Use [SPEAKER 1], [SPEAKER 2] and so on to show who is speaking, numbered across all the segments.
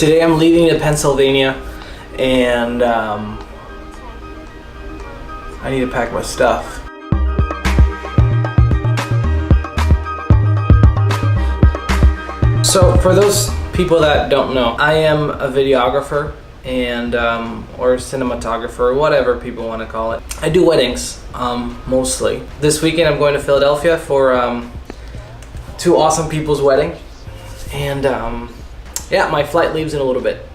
[SPEAKER 1] Today I'm leaving to Pennsylvania, and I need to pack my stuff. So for those people that don't know, I am a videographer and or cinematographer, or whatever people want to call it. I do weddings mostly. This weekend I'm going to Philadelphia for two awesome people's wedding, and yeah, my flight leaves in a little bit.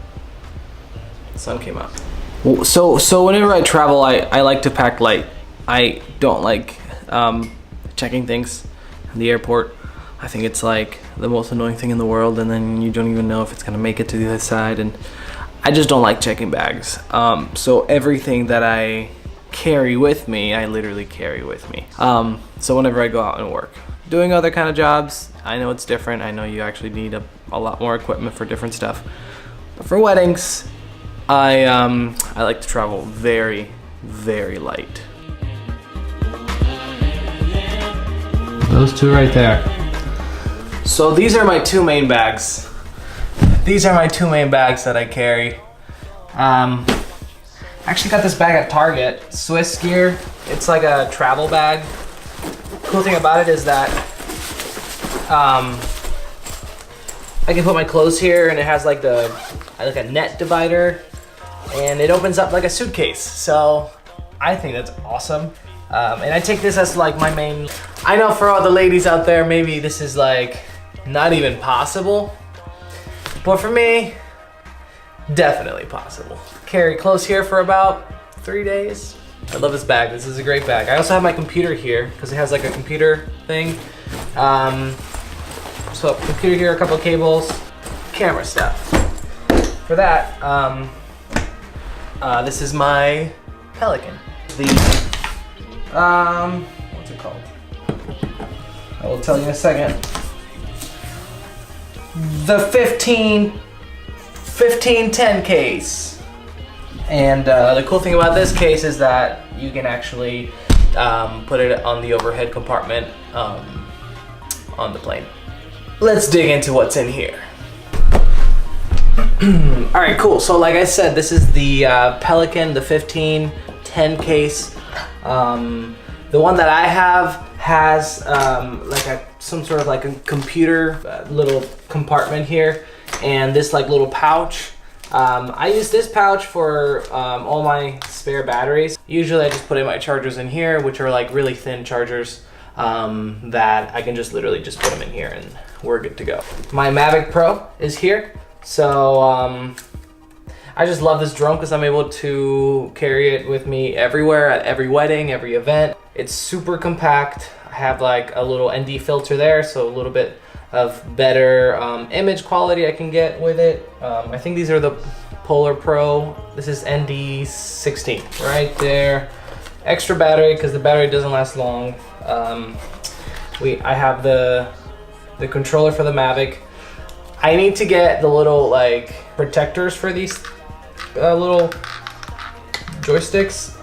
[SPEAKER 1] The sun came out. So whenever I travel, I like to pack light. I don't like checking things in the airport. I think it's like the most annoying thing in the world, and then you don't even know if it's gonna make it to the other side, and I just don't like checking bags. So everything that I carry with me, I literally carry with me. So whenever I go out and work, doing other kind of jobs, I know it's different. I know you actually need a lot more equipment for different stuff. But for weddings, I like to travel very, very light. Those two right there. So these are my two main bags. These are my two main bags that I carry. I actually got this bag at Target, Swiss Gear. It's like a travel bag. Cool thing about it is that I can put my clothes here, and it has like a net divider, and it opens up like a suitcase. So I think that's awesome. And I take this as like my main. I know for all the ladies out there, maybe this is like not even possible, but for me, definitely possible. Carry clothes here for about 3 days. I love this bag. This is a great bag. I also have my computer here because it has like a computer thing. So computer here, a couple of cables, camera stuff. For that, this is my Pelican. What's it called? I will tell you in a second. The 1510 case. And the cool thing about this case is that you can actually put it on the overhead compartment on the plane. Let's dig into what's in here. All right, cool. So like I said, this is the Pelican, the 1510 case. The one that I have has like some sort of like a computer little compartment here, and this like little pouch. I use this pouch for all my spare batteries. Usually I just put in my chargers in here, which are like really thin chargers that I can just literally just put them in here and we're good to go. My Mavic Pro is here. So I just love this drone because I'm able to carry it with me everywhere, at every wedding, every event. It's super compact. I have like a little ND filter there, so a little bit of better image quality I can get with it. I think these are the Polar Pro. This is ND16 right there. Extra battery because the battery doesn't last long. I have the controller for the Mavic. I need to get the little like protectors for these little joysticks.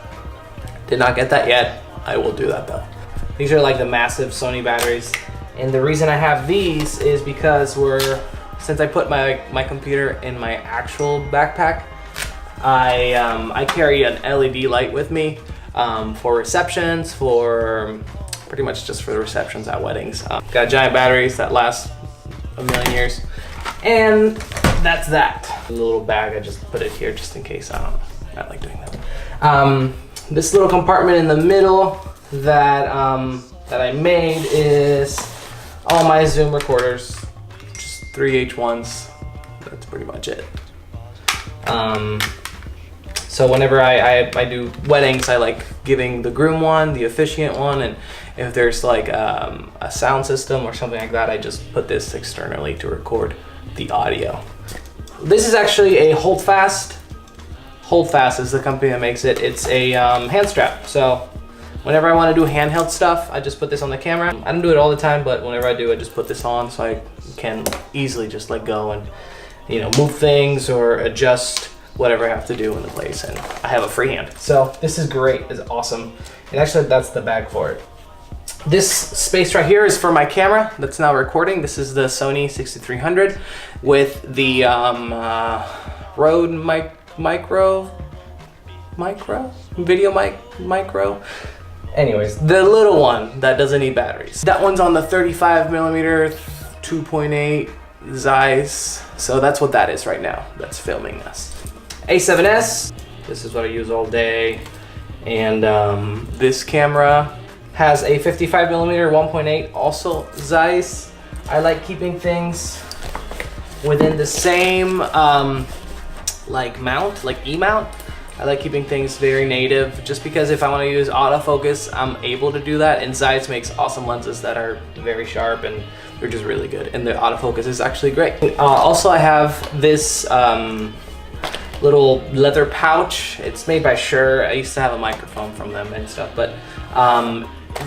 [SPEAKER 1] Did not get that yet. I will do that though. These are like the massive Sony batteries. And the reason I have these is because since I put my computer in my actual backpack, I carry an LED light with me for receptions, for pretty much just for the receptions at weddings. Got giant batteries that last a million years. And that's that. The little bag, I just put it here just in case. I don't know. I like doing that. This little compartment in the middle that I made is all my Zoom recorders, just 3H1s. That's pretty much it. So whenever I do weddings, I like giving the groom one, the officiant one, and if there's like a sound system or something like that, I just put this externally to record the audio. This is actually a Holdfast. Holdfast is the company that makes it. It's a hand strap. So whenever I want to do handheld stuff, I just put this on the camera. I don't do it all the time, but whenever I do, I just put this on so I can easily just let go and, you know, move things or adjust whatever I have to do in the place, and I have a free hand. So this is great, it's awesome. And actually that's the bag for it. This space right here is for my camera that's now recording. This is the Sony 6300 with the Rode micro anyways, the little one that doesn't need batteries. That one's on the 35mm 2.8 Zeiss, so that's what that is right now that's filming us. A7S, this is what I use all day, and this camera has a 55mm 1.8, also Zeiss. I like keeping things within the same like mount, like E-mount. I like keeping things very native, just because if I want to use autofocus, I'm able to do that, and Zeiss makes awesome lenses that are very sharp and they're just really good, and the autofocus is actually great. Also, I have this little leather pouch. It's made by Shure. I used to have a microphone from them and stuff, but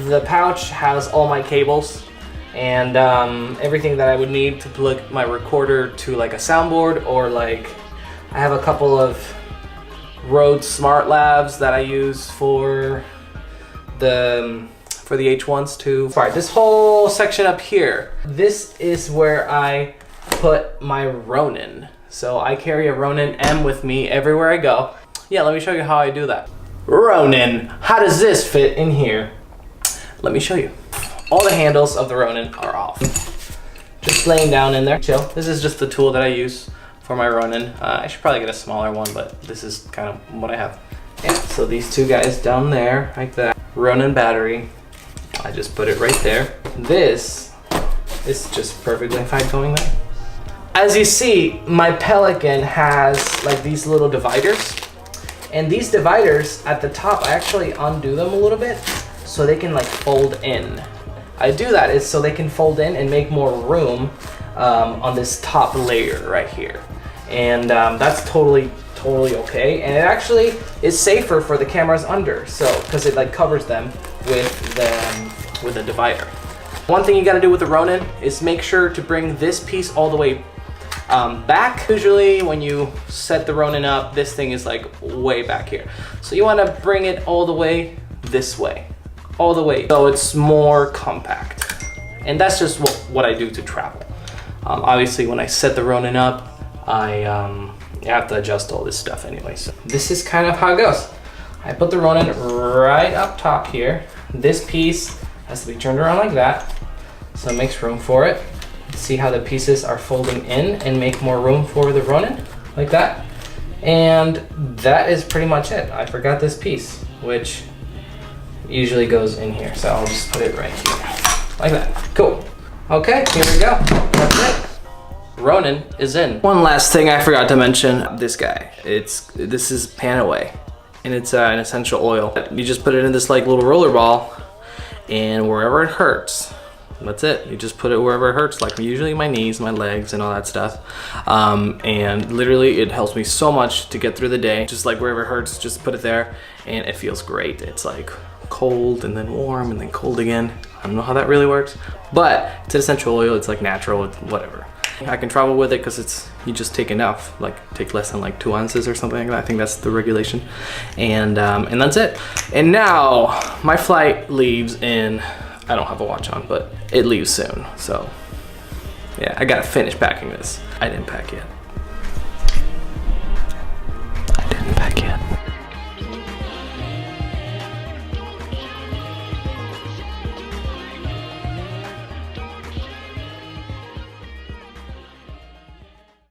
[SPEAKER 1] the pouch has all my cables and everything that I would need to plug my recorder to like a soundboard, or like I have a couple of Rode Smart Labs that I use for the H1s too. All right, this whole section up here, this is where I put my Ronin. So I carry a Ronin M with me everywhere I go. Yeah, let me show you how I do that. Ronin, how does this fit in here? Let me show you. All the handles of the Ronin are off. Just laying down in there, chill. This is just the tool that I use for my Ronin. I should probably get a smaller one, but this is kind of what I have. Yeah, so these two guys down there, like that. Ronin battery, I just put it right there. This is just perfectly fine going there. As you see, my Pelican has like these little dividers. And these dividers at the top, I actually undo them a little bit so they can like fold in. I do that is so they can fold in and make more room on this top layer right here. And that's totally okay. And it actually is safer for the cameras under, so because it like covers them with the divider. One thing you got to do with the Ronin is make sure to bring this piece all the way back. Usually when you set the Ronin up, this thing is like way back here. So you want to bring it all the way this way, all the way, so it's more compact. And that's just what I do to travel. Obviously when I set the Ronin up, I have to adjust all this stuff anyway. So this is kind of how it goes. I put the Ronin right up top here. This piece has to be turned around like that, so it makes room for it. See how the pieces are folding in and make more room for the Ronin, like that. And that is pretty much it. I forgot this piece, which usually goes in here. So I'll just put it right here, like that. Cool. Okay, here we go. That's it. Ronin is in. One last thing I forgot to mention, this guy. This is Panaway, and it's an essential oil. You just put it in this like little roller ball, and wherever it hurts, that's it. You just put it wherever it hurts, like usually my knees, my legs, and all that stuff. And literally it helps me so much to get through the day. Just like wherever it hurts, just put it there, and it feels great. It's like cold and then warm and then cold again. I don't know how that really works, but it's an essential oil. It's like natural, it's whatever. I can travel with it because you just take enough, like take less than like 2 ounces or something like that. I think that's the regulation, and that's it. And now my flight leaves in, I don't have a watch on, but it leaves soon. So yeah, I gotta finish packing this. I didn't pack yet.